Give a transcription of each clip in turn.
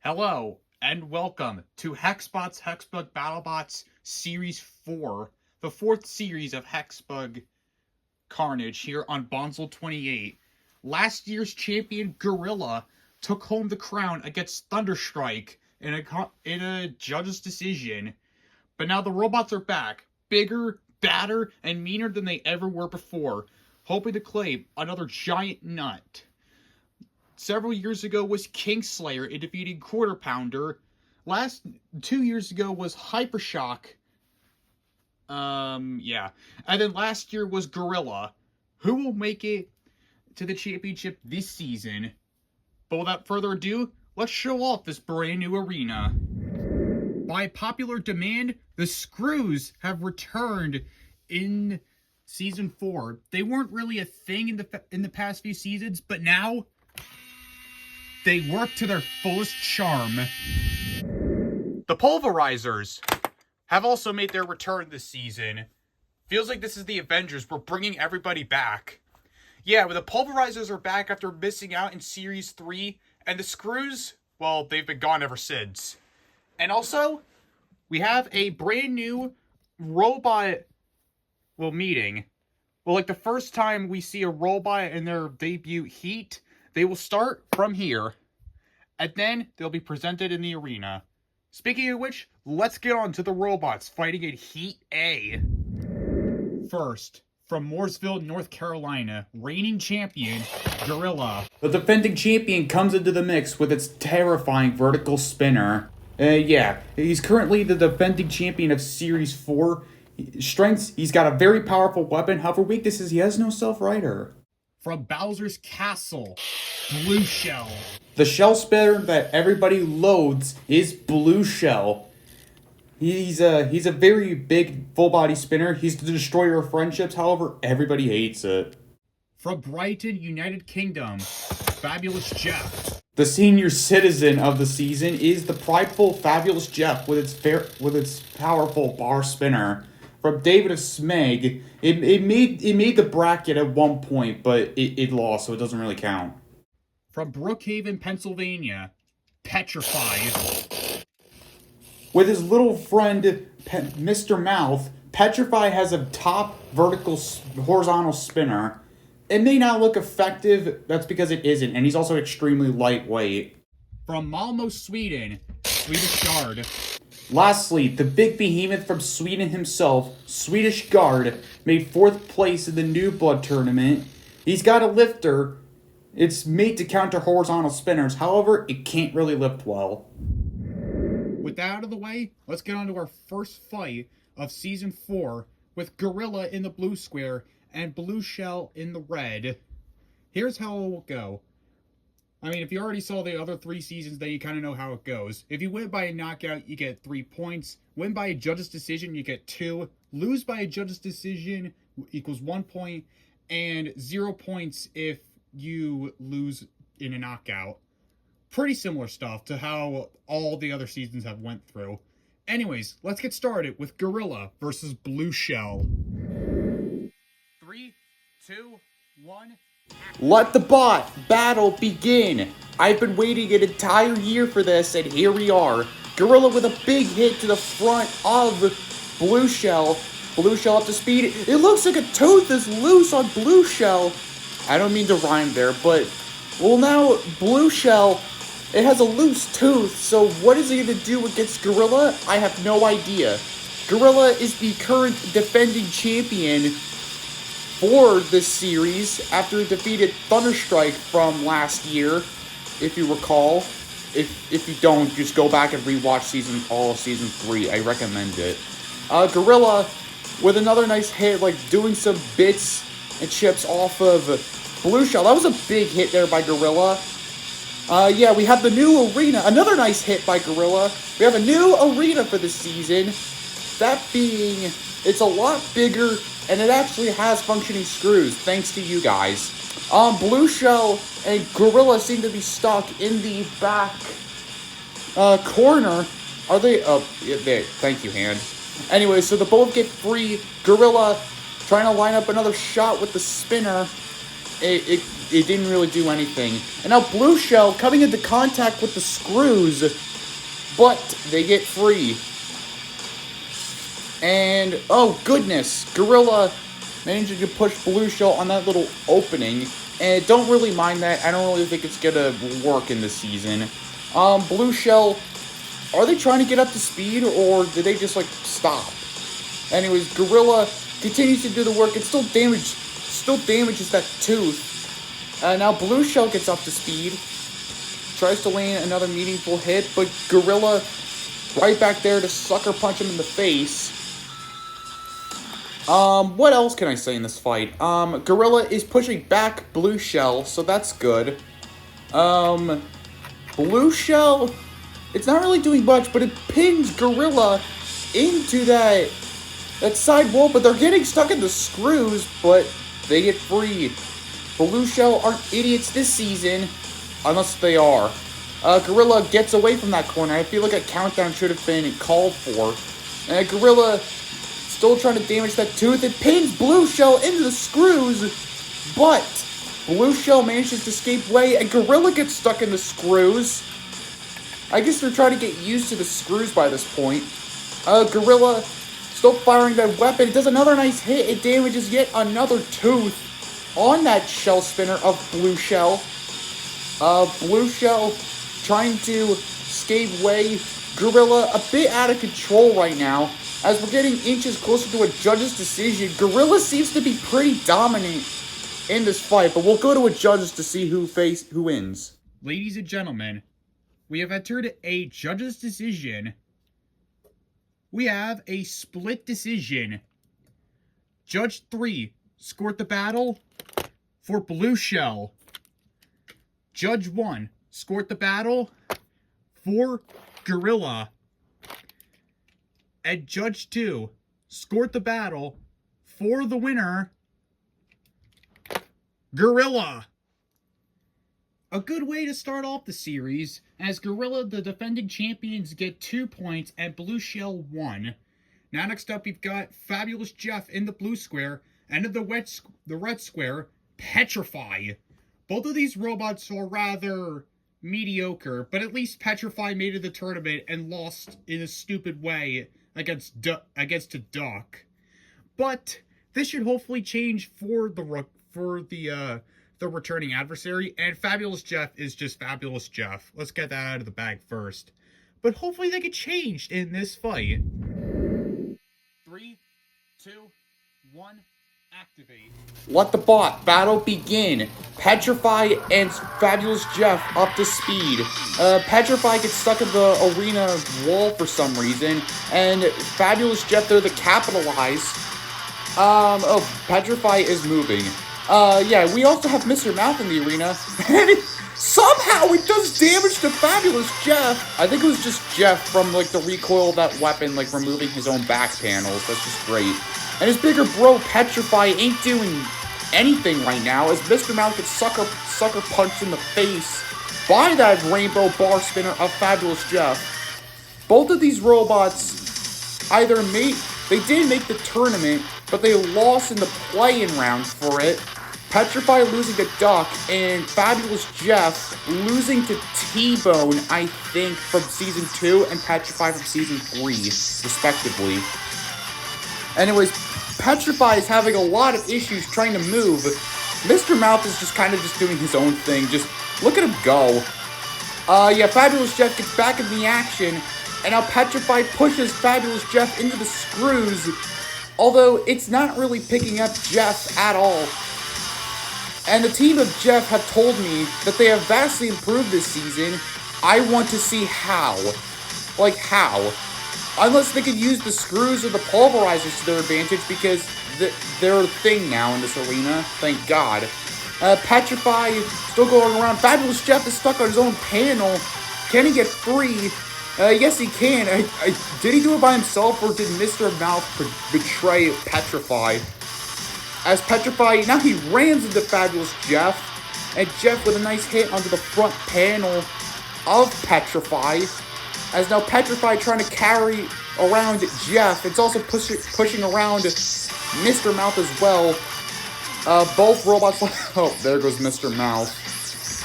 Hello, and welcome to Hexbots Hexbug Battlebots Series 4, the fourth series of Hexbug Carnage here on Bonsal 28. Last year's champion Gorilla took home the crown against Thunderstrike in a judge's decision, but now the robots are back, bigger, badder, and meaner than they ever were before, hoping to claim another giant nut. Several years ago was Kingslayer in defeating Quarter Pounder. 2 years ago was Hypershock. Yeah. And then last year was Gorilla. Who will make it to the championship this season? But without further ado, let's show off this brand new arena. By popular demand, the Screws have returned in Season 4. They weren't really a thing in the past few seasons, but now they work to their fullest charm. The Pulverizers have also made their return this season. Feels like this is the Avengers. We're bringing everybody back. Yeah, but the Pulverizers are back after missing out in Series 3. And the Screws, well, they've been gone ever since. And also, we have a brand new robot, meeting. Well, like the first time we see a robot in their debut heat, they will start from here, and then they'll be presented in the arena. Speaking of which, let's get on to the robots fighting in Heat A. First, from Mooresville, North Carolina, reigning champion, Gorilla. The defending champion comes into the mix with its terrifying vertical spinner. He's currently the defending champion of Series 4. Strengths, he's got a very powerful weapon. However, weaknesses, he has no self-rider. From Bowser's Castle, Blue Shell. The shell spinner that everybody loathes is Blue Shell. He's a very big full-body spinner. He's the destroyer of friendships. However, everybody hates it. From Brighton, United Kingdom, Fabulous Jeff. The senior citizen of the season is the prideful Fabulous Jeff with its powerful bar spinner. From David of Smeg, it made the bracket at one point, but it lost, so it doesn't really count. From Brookhaven, Pennsylvania, Petrify. With his little friend, Mr. Mouth, Petrify has a top horizontal spinner. It may not look effective, that's because it isn't, and he's also extremely lightweight. From Malmo, Sweden, Swedish Guard. Lastly, the big behemoth from Sweden himself, Swedish Guard, made 4th place in the New Blood tournament. He's got a lifter. It's made to counter horizontal spinners. However, it can't really lift well. With that out of the way, let's get on to our first fight of Season 4 with Gorilla in the blue square and Blue Shell in the red. Here's how it will go. I mean, if you already saw the other 3 seasons, then you kind of know how it goes. If you win by a knockout, you get 3 points. Win by a judge's decision, you get 2. Lose by a judge's decision equals 1 point. And 0 points if you lose in a knockout. Pretty similar stuff to how all the other seasons have went through. Anyways, let's get started with Gorilla versus Blue Shell. 3, 2, 1... Let the bot battle begin! I've been waiting an entire year for this, and here we are. Gorilla with a big hit to the front of Blue Shell. Blue Shell up to speed. It looks like a tooth is loose on Blue Shell. I don't mean to rhyme there, but... Well, now, Blue Shell, it has a loose tooth, so what is it going to do against Gorilla? I have no idea. Gorilla is the current defending champion for this series after it defeated Thunderstrike from last year, if you recall. If you don't, just go back and rewatch all of Season 3. I recommend it. Gorilla with another nice hit, like doing some bits and chips off of Blue Shell. That was a big hit there by Gorilla. We have the new arena. Another nice hit by Gorilla. We have a new arena for this season. That being, it's a lot bigger, and it actually has functioning screws, thanks to you guys. Blue Shell and Gorilla seem to be stuck in the back corner. Are they? Oh, yeah, there. Thank you, hand. Anyway, so the both get free. Gorilla trying to line up another shot with the spinner. it didn't really do anything. And now Blue Shell coming into contact with the screws, but they get free. And, oh goodness, Gorilla managing to push Blue Shell on that little opening. And don't really mind that. I don't really think it's gonna work in this season. Blue Shell, are they trying to get up to speed, or did they just, like, stop? Anyways, Gorilla continues to do the work. It still damages that tooth. Now Blue Shell gets up to speed. Tries to land another meaningful hit, but Gorilla right back there to sucker punch him in the face. What else can I say in this fight? Gorilla is pushing back Blue Shell, so that's good. Blue Shell, it's not really doing much, but it pings Gorilla into that side wall, but they're getting stuck in the screws, but they get free. Blue Shell aren't idiots this season, unless they are. Gorilla gets away from that corner. I feel like a countdown should have been called for. And Gorilla still trying to damage that tooth. It pins Blue Shell into the screws, but Blue Shell manages to escape away, and Gorilla gets stuck in the screws. I guess they're trying to get used to the screws by this point. Gorilla still firing that weapon. It does another nice hit. It damages yet another tooth on that shell spinner of Blue Shell. Blue Shell trying to escape away. Gorilla a bit out of control right now. As we're getting inches closer to a judge's decision, Gorilla seems to be pretty dominant in this fight, but we'll go to a judge's to see who wins. Ladies and gentlemen, we have entered a judge's decision. We have a split decision. Judge 3 scored the battle for Blue Shell. Judge 1 scored the battle for Gorilla. And Judge 2 scored the battle for the winner, Gorilla. A good way to start off the series, as Gorilla, the defending champions, get 2 points and Blue Shell 1. Now next up we've got Fabulous Jeff in the blue square, and in the red square, Petrify. Both of these robots are rather mediocre, but at least Petrify made it to the tournament and lost in a stupid way against a duck. But this should hopefully change for the returning adversary, and Fabulous Jeff is just Fabulous Jeff. Let's get that out of the bag first. But hopefully they get changed in this fight. 3, 2, 1, activate. Let the bot battle begin. Petrify and Fabulous Jeff up to speed. Petrify gets stuck in the arena wall for some reason, and Fabulous Jeff there to capitalize. Petrify is moving. Yeah, we also have Mr. Mouth in the arena, and somehow it does damage to Fabulous Jeff. I think it was just Jeff from, like, the recoil of that weapon, like, removing his own back panels. That's just great. And his bigger bro, Petrify, ain't doing anything right now, as Mr. Mouth gets sucker punched in the face by that rainbow bar spinner of Fabulous Jeff. Both of these robots they did make the tournament, but they lost in the play-in round for it. Petrify losing to Duck, and Fabulous Jeff losing to T-Bone, I think, from Season 2, and Petrify from Season 3, respectively. Anyways, Petrify is having a lot of issues trying to move. Mr. Mouth is just kind of doing his own thing. Just look at him go. Yeah, Fabulous Jeff gets back in the action, and now Petrify pushes Fabulous Jeff into the screws, although it's not really picking up Jeff at all. And the team of Jeff have told me that they have vastly improved this season. I want to see how. Like, how? Unless they could use the screws or the pulverizers to their advantage, because they're a thing now in this arena, thank God. Petrify still going around. Fabulous Jeff is stuck on his own panel. Can he get free? Yes, he can. Did he do it by himself, or did Mr. Mouth betray Petrify? As Petrify, now he rams into Fabulous Jeff, and Jeff with a nice hit onto the front panel of Petrify. As now Petrify trying to carry around Jeff. It's also pushing around Mr. Mouth as well. Both robots, oh, there goes Mr. Mouth,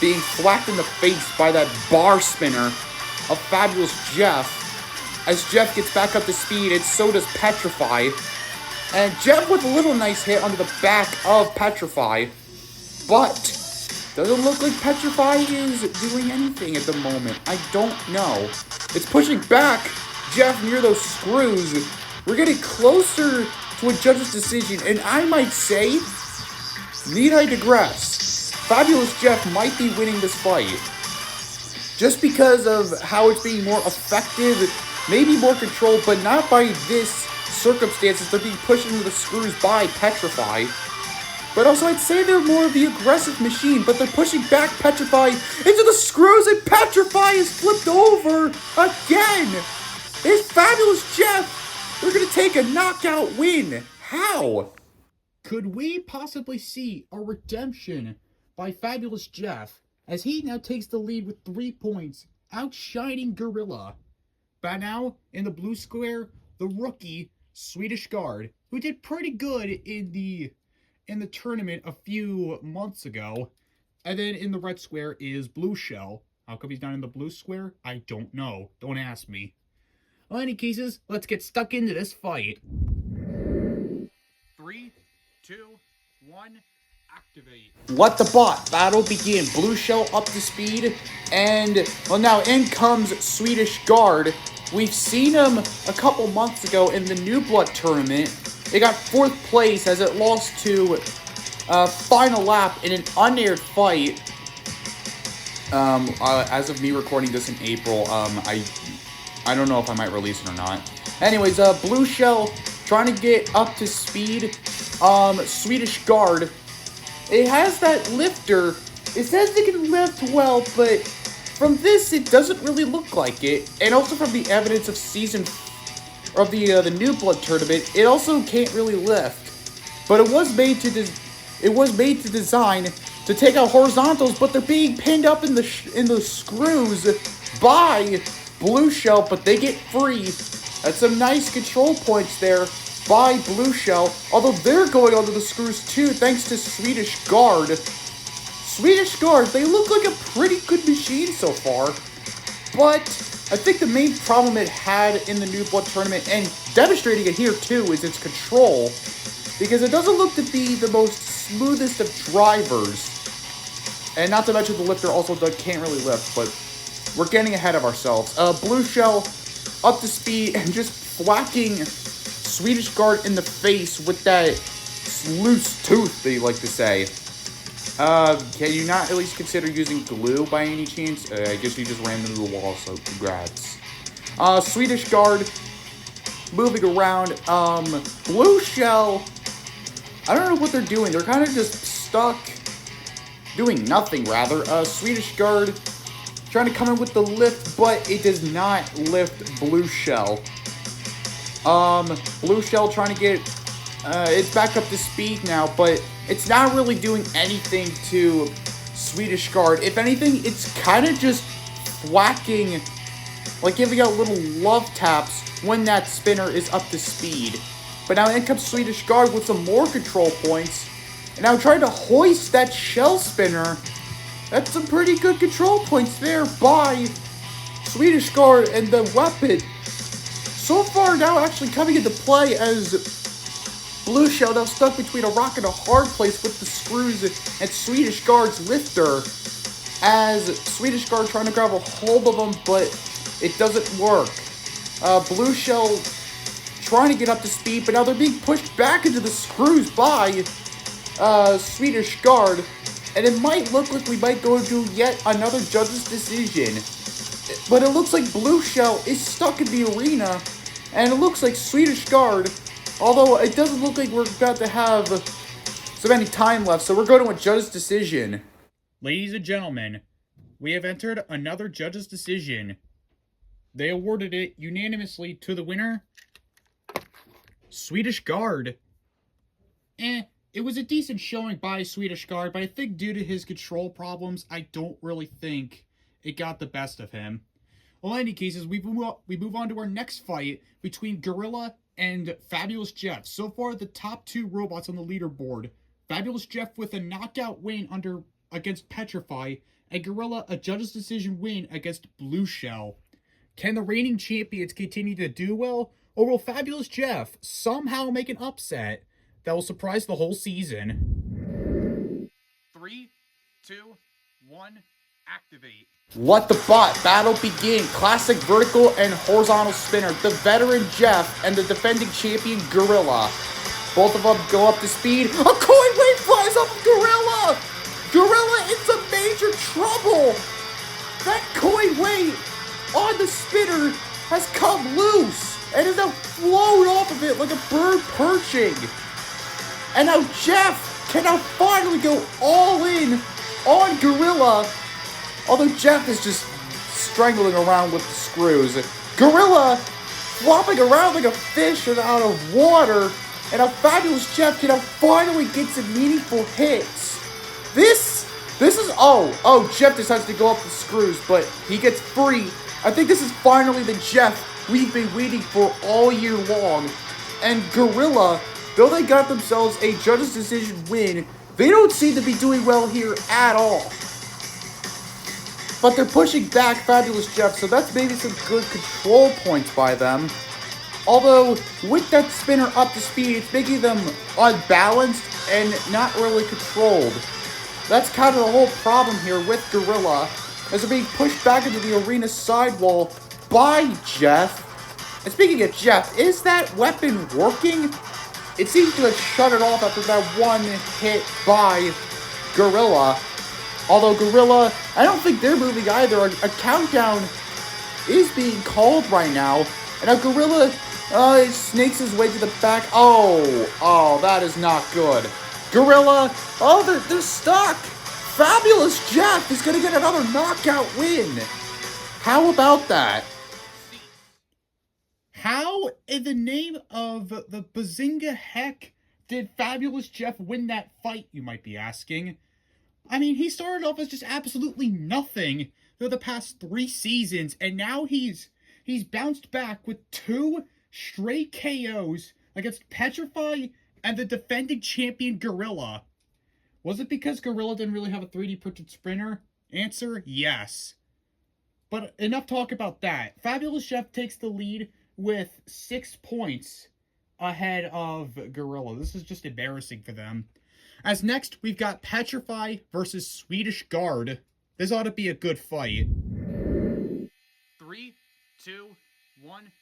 being whacked in the face by that bar spinner of Fabulous Jeff. As Jeff gets back up to speed, and so does Petrify. And Jeff with a little nice hit onto the back of Petrify. But doesn't look like Petrify is doing anything at the moment. I don't know. It's pushing back Jeff near those screws. We're getting closer to a judge's decision. And I might say, need I digress, Fabulous Jeff might be winning this fight. Just because of how it's being more effective, maybe more controlled, but not by this circumstances. They're being pushed into the screws by Petrify. But also, I'd say they're more of the aggressive machine, but they're pushing back Petrify into the screws, and Petrify is flipped over again! It's Fabulous Jeff! They're gonna take a knockout win! How? Could we possibly see a redemption by Fabulous Jeff, as he now takes the lead with 3 points, outshining Gorilla? By now, in the blue square, the rookie Swedish Guard, who did pretty good in the tournament a few months ago. And then in the red square is Blue Shell. How come he's not in the blue square? I don't know. Don't ask me. Well, in any cases, let's get stuck into this fight. 3, 2, 1, activate. Let the bot battle begin. Blue Shell up to speed. And, well, now in comes Swedish Guard. We've seen him a couple months ago in the New Blood tournament. It got 4th place as it lost to Final Lap in an unaired fight. As of me recording this in April, I don't know if I might release it or not. Anyways, Blue Shell trying to get up to speed. Swedish Guard. It has that lifter. It says it can lift well, but from this, it doesn't really look like it. And also from the evidence of the New Blood tournament, it also can't really lift. But it was made to design to take out horizontals, but they're being pinned up in the screws by Blue Shell, but they get free. That's some nice control points there by Blue Shell, although they're going onto the screws too, thanks to Swedish Guard. Swedish Guard, they look like a pretty good machine so far, but I think the main problem it had in the New Blood tournament, and demonstrating it here too, is its control, because it doesn't look to be the most smoothest of drivers, and not to mention the lifter also can't really lift, but we're getting ahead of ourselves. Blue Shell up to speed and just whacking Swedish Guard in the face with that loose tooth, they like to say. Can you not at least consider using glue by any chance? I guess you just ran into the wall, so congrats. Swedish Guard moving around. Blue Shell, I don't know what they're doing. They're kind of just stuck doing nothing, rather. Swedish Guard trying to come in with the lift, but it does not lift Blue Shell. Blue Shell trying to get it's back up to speed now, but it's not really doing anything to Swedish Guard. If anything, it's kind of just whacking, like giving out little love taps when that spinner is up to speed. But now in comes Swedish Guard with some more control points, and now trying to hoist that shell spinner. That's some pretty good control points there by Swedish Guard, and the weapon so far now actually coming into play as Blue Shell now stuck between a rock and a hard place with the screws and Swedish Guard's lifter, as Swedish Guard trying to grab a hold of them, but it doesn't work. Blue Shell trying to get up to speed, but now they're being pushed back into the screws by Swedish Guard, and it might look like we might go into yet another judge's decision. But it looks like Blue Shell is stuck in the arena, and it looks like Swedish Guard, although it doesn't look like we're about to have so many time left, so we're going to a judge's decision. Ladies and gentlemen, we have entered another judge's decision. They awarded it unanimously to the winner, Swedish Guard. It was a decent showing by Swedish Guard, but I think due to his control problems, I don't really think it got the best of him. Well, in any cases, we move on to our next fight between Gorilla and Fabulous Jeff. So far, the top 2 robots on the leaderboard Fabulous Jeff with a knockout win against Petrify, and Gorilla a judge's decision win against Blue Shell. Can the reigning champions continue to do well, or will Fabulous Jeff somehow make an upset that will surprise the whole season? 3, 2, 1, activate. Let the bot battle begin. Classic vertical and horizontal spinner. The veteran Jeff and the defending champion Gorilla. Both of them go up to speed. A coin wave flies up Gorilla! Gorilla in some major trouble! That coin wave on the spinner has come loose and is now flown off of it like a bird perching. And now Jeff can now finally go all in on Gorilla. Although Jeff is just strangling around with the screws. Gorilla flopping around like a fish out of water. And a Fabulous Jeff can now finally get some meaningful hits. This is, Jeff decides to go up the screws, but he gets free. I think this is finally the Jeff we've been waiting for all year long. And Gorilla, though they got themselves a judge's decision win, they don't seem to be doing well here at all. But they're pushing back Fabulous Jeff, so that's maybe some good control points by them. Although, with that spinner up to speed, it's making them unbalanced and not really controlled. That's kind of the whole problem here with Gorilla, as they're being pushed back into the arena sidewall by Jeff. And speaking of Jeff, is that weapon working? It seems to have shut it off after that one hit by Gorilla. Although Gorilla, I don't think they're moving either. A countdown is being called right now. And now Gorilla snakes his way to the back. Oh, that is not good. Gorilla, they're stuck. Fabulous Jeff is going to get another knockout win. How about that? How in the name of the Bazinga heck did Fabulous Jeff win that fight, you might be asking? I mean, he started off as just absolutely nothing for the past 3 seasons, and now he's bounced back with 2 straight KOs against Petrify and the defending champion Gorilla. Was it because Gorilla didn't really have a 3D printed sprinter? Answer, yes. But enough talk about that. Fabulous Jeff takes the lead with 6 points ahead of Gorilla. This is just embarrassing for them. As next, we've got Petrify versus Swedish Guard. This ought to be a good fight. 3, 2, 1.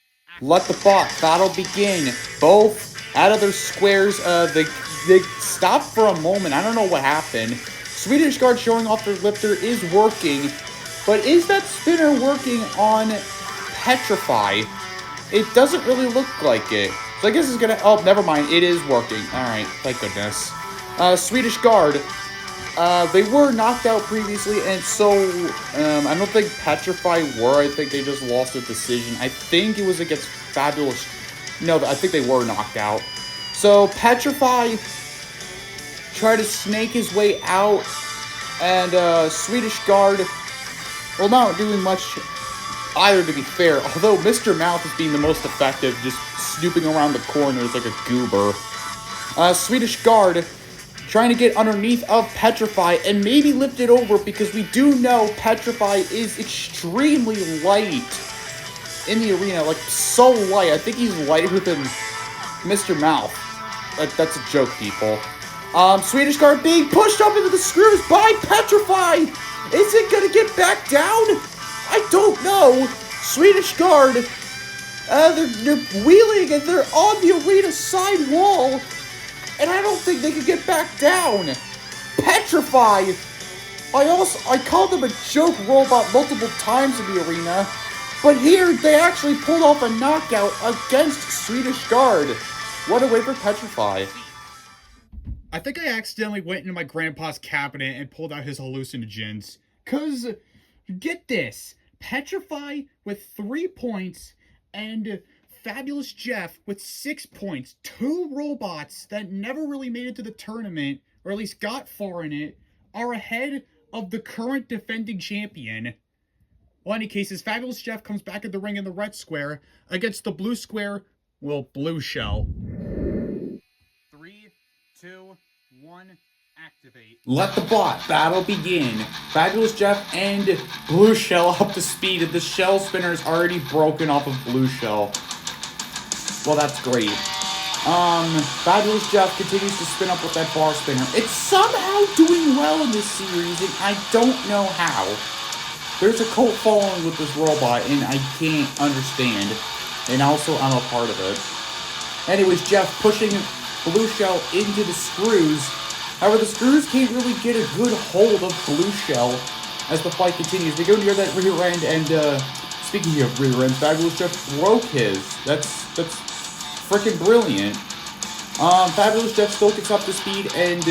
Let the bot battle begin. Both out of their squares. They stopped for a moment. I don't know what happened. Swedish Guard showing off their lifter is working. But is that spinner working on Petrify? It doesn't really look like it. So I guess it's gonna... Oh, never mind. It is working. Alright, thank goodness. Swedish Guard. They were knocked out previously, and so, I don't think Petrify were. I think they just lost a decision. I think it was against Fabulous... No, I think they were knocked out. So, Petrify tried to snake his way out, and, Swedish Guard, well, not doing much either, to be fair. Although Mr. Mouth is being the most effective, just snooping around the corners like a goober. Swedish Guard trying to get underneath of Petrify and maybe lift it over, because we do know Petrify is extremely light in the arena. Like, so light. I think he's lighter than Mr. Mouth. That's a joke, people. Swedish Guard being pushed up into the screws by Petrify. Is it gonna get back down? I don't know. Swedish Guard, they're wheeling and they're on the arena side wall. And I don't think they can get back down. Petrify! I called them a joke robot multiple times in the arena. But here, they actually pulled off a knockout against Swedish Guard. What a way for Petrify. I think I accidentally went into my grandpa's cabinet and pulled out his hallucinogens. 'Cause, get this. Petrify with 3 points and Fabulous Jeff with 6 points. 2 robots that never really made it to the tournament, or at least got far in it, are ahead of the current defending champion. Well, in any cases, Fabulous Jeff comes back in the ring in the red square against the blue square, well, Blue Shell. 3, 2, 1, activate. Let the bot battle begin. Fabulous Jeff and Blue Shell up to speed. The shell spinner is already broken off of Blue Shell. Well, that's great. Fabulous Jeff continues to spin up with that bar spinner. It's somehow doing well in this series, and I don't know how. There's a cult following with this robot, and I can't understand. And also, I'm a part of it. Anyways, Jeff pushing Blue Shell into the screws. However, the screws can't really get a good hold of Blue Shell as the fight continues. They go near that rear end, and speaking of rear end, Fabulous Jeff broke his. That's freaking brilliant. Fabulous Jeff still gets up to speed, and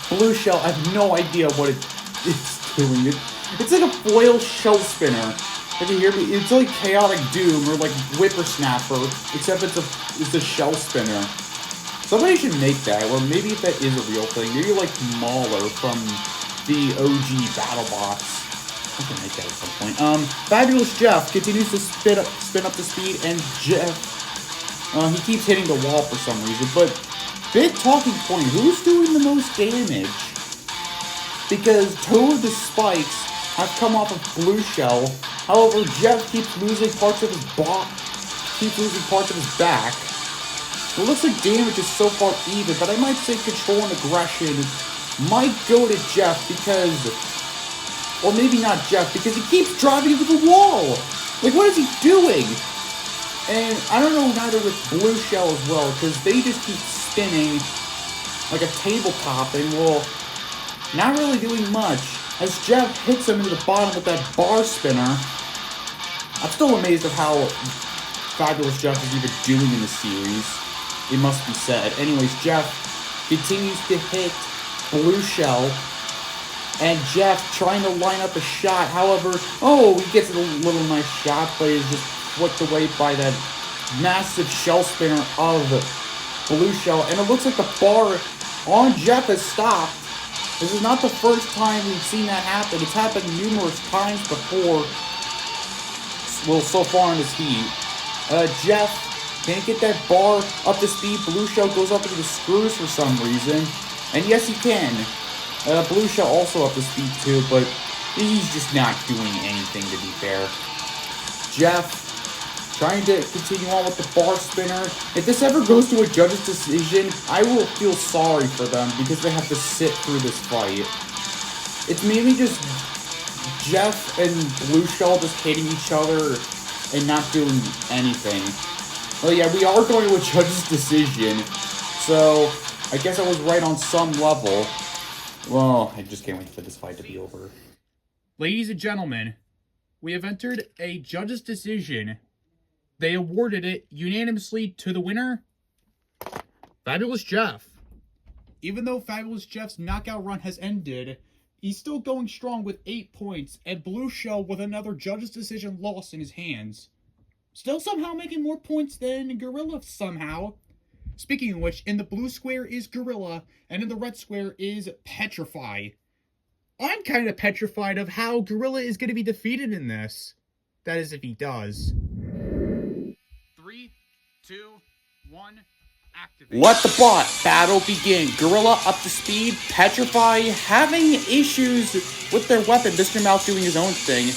Blue Shell, I have no idea what it's doing. It's like a foil shell spinner. If you hear me, it's like Chaotic Doom or like Whippersnapper, except it's a shell spinner. Somebody should make that, or maybe if that is a real thing, maybe like Mauler from the OG Battlebots. I can make that at some point. Fabulous Jeff continues to spin up to speed, and Jeff, he keeps hitting the wall for some reason, but big talking point, who's doing the most damage? Because 2 of the spikes have come off of Blue Shell. However, Jeff keeps losing parts of his back. It looks like damage is so far even, but I might say control and aggression might go to Jeff because, or maybe not Jeff, because he keeps driving into the wall. Like, what is he doing? And I don't know neither with Blue Shell as well, because they just keep spinning like a tabletop and, well, not really doing much. As Jeff hits him into the bottom with that bar spinner, I'm still amazed at how Fabulous Jeff is even doing in the series, it must be said. Anyways, Jeff continues to hit Blue Shell, and Jeff trying to line up a shot. However, he gets a little nice shot, but is just flicked away by that massive shell spinner of Blue Shell. And it looks like the bar on Jeff has stopped. This is not the first time we've seen that happen. It's happened numerous times before. Well, so far in this heat. Jeff can't get that bar up to speed. Blue Shell goes up into the screws for some reason. And yes, he can. Blue Shell also up to speed too, but he's just not doing anything, to be fair. Jeff trying to continue on with the bar spinner. If this ever goes to a judge's decision, I will feel sorry for them because they have to sit through this fight. It's mainly just Jeff and Blue Shell just hitting each other and not doing anything. Well, yeah, we are going to a judge's decision, so I guess I was right on some level. Well, I just can't wait for this fight to be over. Ladies and gentlemen, we have entered a judge's decision. They awarded it unanimously to the winner, Fabulous Jeff. Even though Fabulous Jeff's knockout run has ended, he's still going strong with 8 points, and Blue Shell with another judge's decision loss in his hands. Still somehow making more points than Gorilla somehow. Speaking of which, in the blue square is Gorilla, and in the red square is Petrify. I'm kind of petrified of how Gorilla is going to be defeated in this. That is, if he does. 3, 2, 1, activate. Let the bot battle begin. Gorilla up to speed. Petrify having issues with their weapon. Mr. Mouth doing his own thing.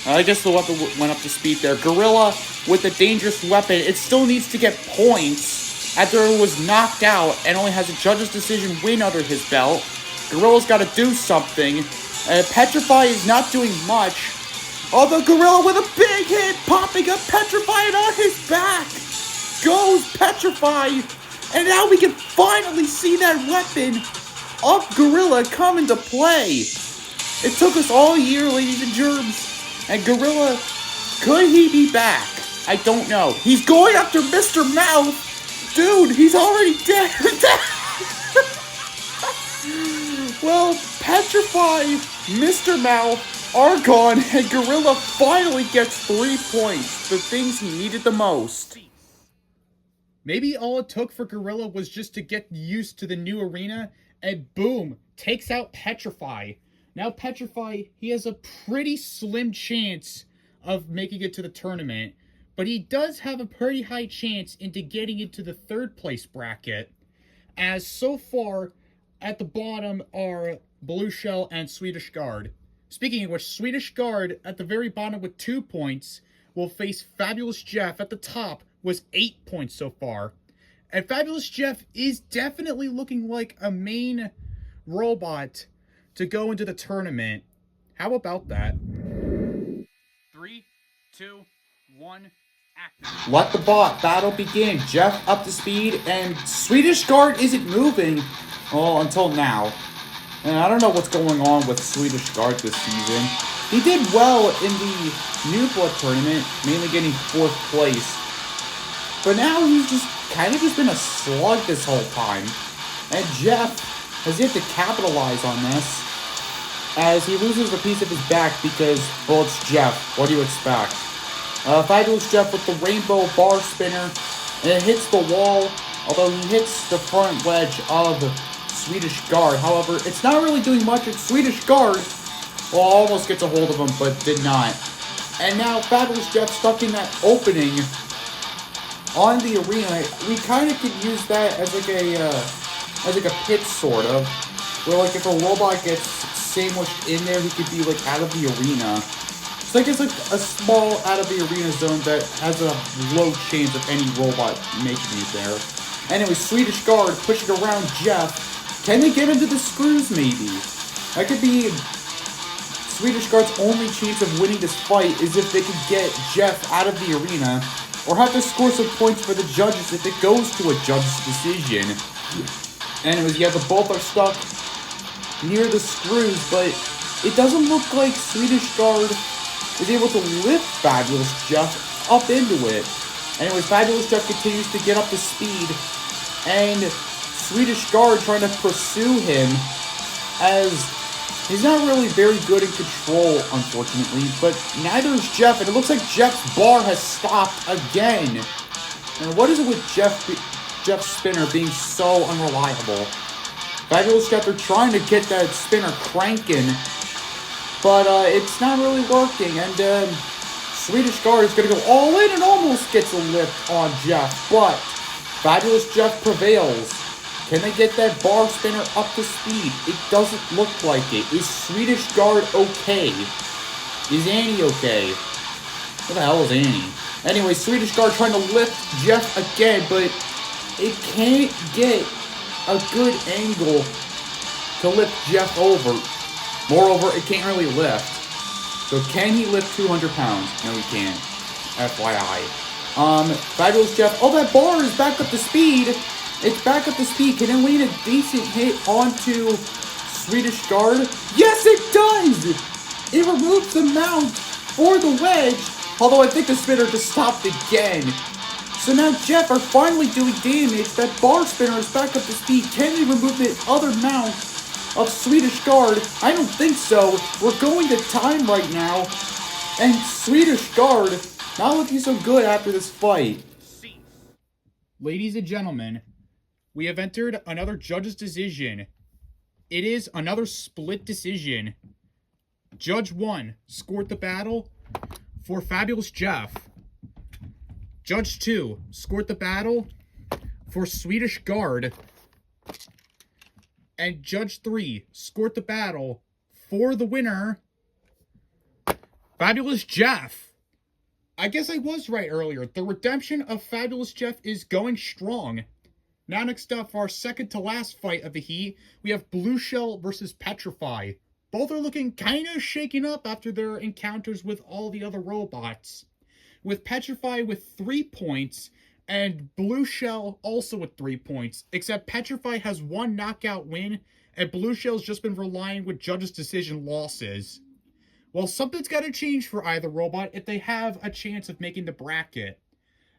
I guess the weapon went up to speed there. Gorilla with a dangerous weapon. It still needs to get points after it was knocked out and only has a judge's decision win under his belt. Gorilla's got to do something. Petrify is not doing much. Although Gorilla with a big hit, popping up Petrify and on his back goes Petrify. And now we can finally see that weapon of Gorilla come into play. It took us all year, ladies and germs. And Gorilla, could he be back? I don't know. He's going after Mr. Mouth. Dude, he's already dead. Well, Petrify, Mr. Mouth are gone, and Gorilla finally gets 3 points, the things he needed the most. Maybe all it took for Gorilla was just to get used to the new arena, and boom, takes out Petrify. Now Petrify, he has a pretty slim chance of making it to the tournament, but he does have a pretty high chance into getting into the 3rd place bracket, as so far, at the bottom are Blue Shell and Swedish Guard. Speaking of which, Swedish Guard at the very bottom with 2 points will face Fabulous Jeff at the top with 8 points so far. And Fabulous Jeff is definitely looking like a main robot to go into the tournament. How about that? 3, 2, 1, activate. Let the bot battle begin. Jeff up to speed, and Swedish Guard isn't moving. Well, until now. And I don't know what's going on with Swedish Guard this season. He did well in the New Blood tournament, mainly getting 4th place. But now he's just kind of just been a slug this whole time. And Jeff has yet to capitalize on this, as he loses a piece of his back because, well, it's Jeff. What do you expect? Fabulous Jeff with the rainbow bar spinner, and it hits the wall, although he hits the front wedge of Swedish Guard. However, it's not really doing much. It's Swedish Guard, well, almost gets a hold of him, but did not. And now Fabulous Jeff stuck in that opening on the arena. We kind of could use that as like a pit, sort of, where like if a robot gets sandwiched in there, he could be like out of the arena. So I guess like a small out of the arena zone that has a low chance of any robot making it there. Anyway, Swedish Guard pushing around Jeff. Can they get into the screws, maybe? That could be Swedish Guard's only chance of winning this fight, is if they could get Jeff out of the arena, or have to score some points for the judges if it goes to a judge's decision. Anyways, yeah, the both are stuck near the screws, but it doesn't look like Swedish Guard is able to lift Fabulous Jeff up into it. Anyways, Fabulous Jeff continues to get up to speed, and Swedish Guard trying to pursue him, as he's not really very good in control, unfortunately, but neither is Jeff, and it looks like Jeff's bar has stopped again. And what is it with Jeff's spinner being so unreliable? Fabulous Jeff are trying to get that spinner cranking, but it's not really working, and Swedish Guard is going to go all in and almost gets a lift on Jeff, but Fabulous Jeff prevails. Can they get that bar spinner up to speed? It doesn't look like it. Is Swedish Guard okay? Is Annie okay? What the hell is Annie? Anyway, Swedish Guard trying to lift Jeff again, but it can't get a good angle to lift Jeff over. Moreover, it can't really lift. So can he lift 200 pounds? No, he can't. FYI. Fabulous Jeff. Oh, that bar is back up to speed. It's back up to speed. Can it lead a decent hit onto Swedish Guard? Yes, it does! It removes the mount for the wedge. Although I think the spinner just stopped again. So now Jeff are finally doing damage. That bar spinner is back up to speed. Can they remove the other mount of Swedish Guard? I don't think so. We're going to time right now. And Swedish Guard not looking so good after this fight. Ladies and gentlemen, we have entered another judge's decision. It is another split decision. Judge 1 scored the battle for Fabulous Jeff. Judge 2 scored the battle for Swedish Guard. And Judge 3 scored the battle for the winner, Fabulous Jeff. I guess I was right earlier. The redemption of Fabulous Jeff is going strong. Now next up, for our second to last fight of the heat, we have Blue Shell versus Petrify. Both are looking kind of shaken up after their encounters with all the other robots. With Petrify with 3 points, and Blue Shell also with 3 points, except Petrify has 1 knockout win, and Blue Shell's just been relying with judges' decision losses. Well, something's got to change for either robot if they have a chance of making the bracket.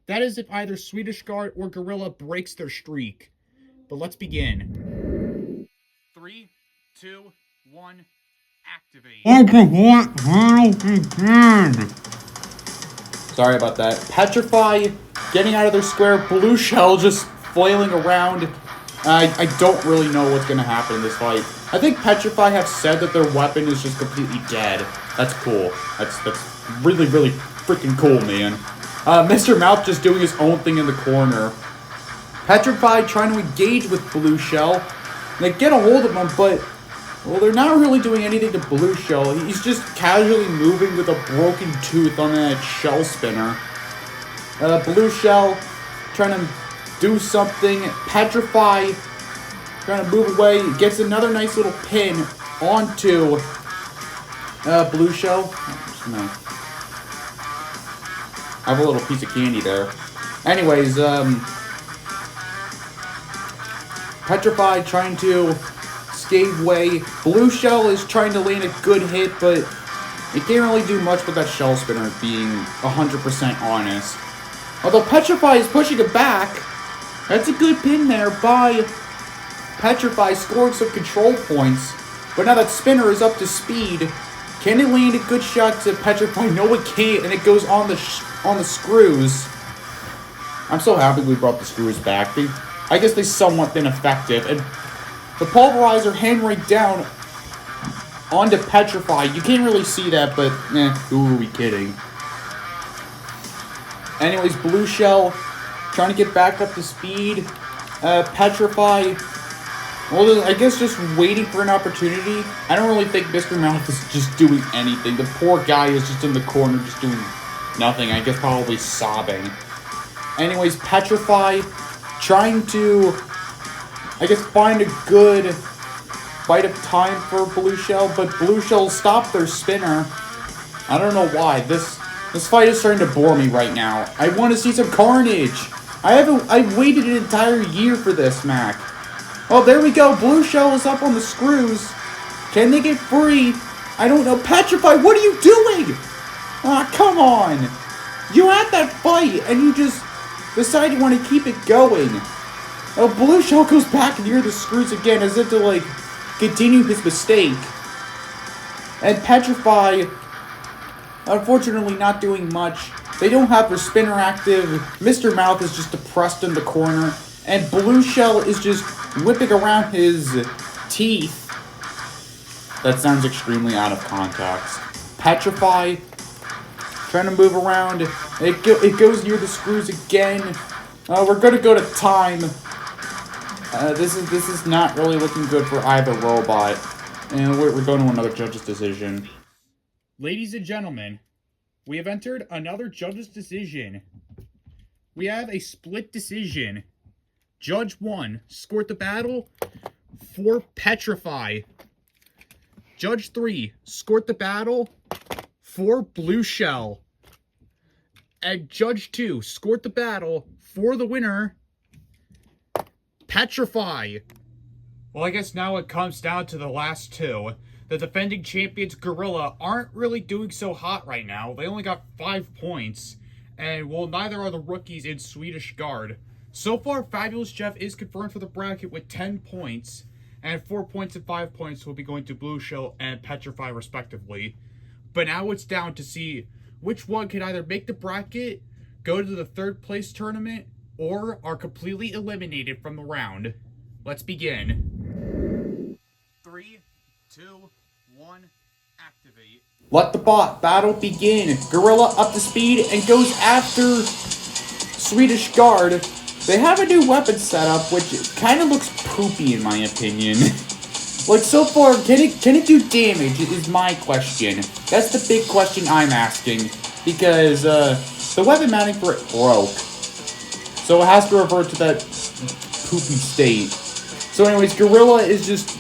That is if either Swedish Guard or Gorilla breaks their streak. But let's begin. 3, 2, 1, activate. Sorry about that. Petrify getting out of their square. Blue Shell just flailing around. I don't really know what's going to happen in this fight. I think Petrify have said that their weapon is just completely dead. That's cool. That's really, really freaking cool, man. Mr. Mouth just doing his own thing in the corner. Petrify trying to engage with Blue Shell. They get a hold of him, but, well, they're not really doing anything to Blue Shell. He's just casually moving with a broken tooth on that shell spinner. Blue Shell trying to do something. Petrify trying to move away. Gets another nice little pin onto Blue Shell. Just gonna have a little piece of candy there. Anyways, Petrify trying to scathe away. Blue Shell is trying to land a good hit, but it can't really do much with that shell spinner, being 100% honest. Although Petrify is pushing it back. That's a good pin there by Petrify, scoring some control points. But now that spinner is up to speed. Can it land a good shot to Petrify? No, it can't, and it goes on the screws. I'm so happy we brought the screws back. I guess they somewhat been effective. And the pulverizer hammering down onto Petrify. You can't really see that, but who are we kidding? Anyways, Blue Shell trying to get back up to speed. Petrify, well, I guess just waiting for an opportunity. I don't really think Mr. Mouth is just doing anything. The poor guy is just in the corner just doing nothing. I guess probably sobbing. Anyways, Petrify trying to, I guess, find a good bite of time for Blue Shell, but Blue Shell stopped their spinner. I don't know why. This fight is starting to bore me right now. I want to see some carnage. I've waited an entire year for this, Mac. Oh, there we go. Blue Shell is up on the screws. Can they get free? I don't know. Petrify, what are you doing? Ah, come on. You had that fight, and you just decide you want to keep it going. Oh, Blue Shell goes back near the screws again as if to, like, continue his mistake. And Petrify, unfortunately, not doing much. They don't have their spinner active. Mr. Mouth is just depressed in the corner. And Blue Shell is just whipping around his teeth. That sounds extremely out of context. Petrify trying to move around. It goes near the screws again. We're going to go to time. This is not really looking good for either robot. And we're going to another judge's decision. Ladies and gentlemen, we have entered another judge's decision. We have a split decision. Judge 1 scored the battle for Petrify. Judge 3 scored the battle for Blue Shell. And Judge 2 scored the battle for the winner, Petrify. Well, I guess now it comes down to the last two. The defending champions, Gorilla, aren't really doing so hot right now. They only got 5 points. And, well, neither are the rookies in Swedish Guard. So far, Fabulous Jeff is confirmed for the bracket with 10 points. And 4 points and 5 points will be going to Blue Shell and Petrify, respectively. But now it's down to see which one can either make the bracket, go to the third place tournament, or are completely eliminated from the round. Let's begin. 3, 2, 1, activate. Let the battle begin. Gorilla up to speed and goes after Swedish Guard. They have a new weapon setup, which kind of looks poopy in my opinion. Like, so far, can it do damage is my question. That's the big question I'm asking. Because, the weapon mounting for it broke. So it has to revert to that poopy state. So anyways, Gorilla is just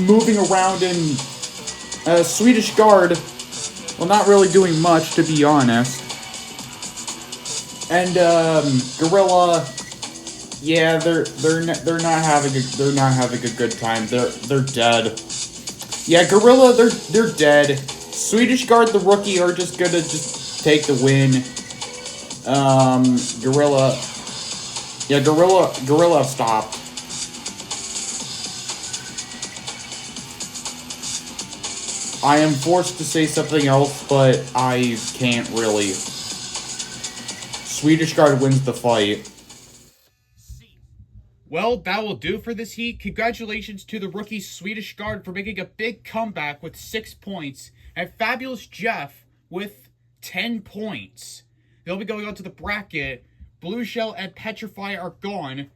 moving around in Swedish Guard. Well, not really doing much, to be honest. And, Gorilla, yeah, they're not having a good time. They're dead. Yeah, Gorilla, they're dead. Swedish Guard, the rookie, are just gonna take the win. Gorilla, yeah, Gorilla stopped. I am forced to say something else, but I can't really. Swedish Guard wins the fight. Well, that will do for this heat. Congratulations to the rookie Swedish Guard for making a big comeback with 6 points, and Fabulous Jeff with 10 points. They'll be going on to the bracket. Blue Shell and Petrify are gone.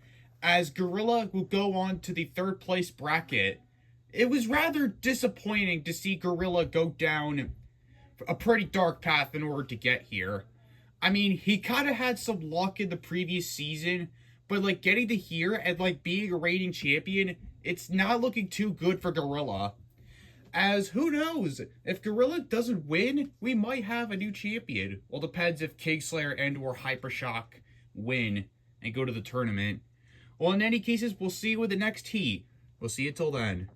as Gorilla will go on to the third place bracket. It was rather disappointing to see Gorilla go down a pretty dark path in order to get here. I mean, he kind of had some luck in the previous season, but like getting to here and like being a reigning champion, it's not looking too good for Gorilla. As who knows, if Gorilla doesn't win, we might have a new champion. Well, depends if Kingslayer and or Hypershock win and go to the tournament. Well, in any cases, we'll see you in the next heat. We'll see you till then.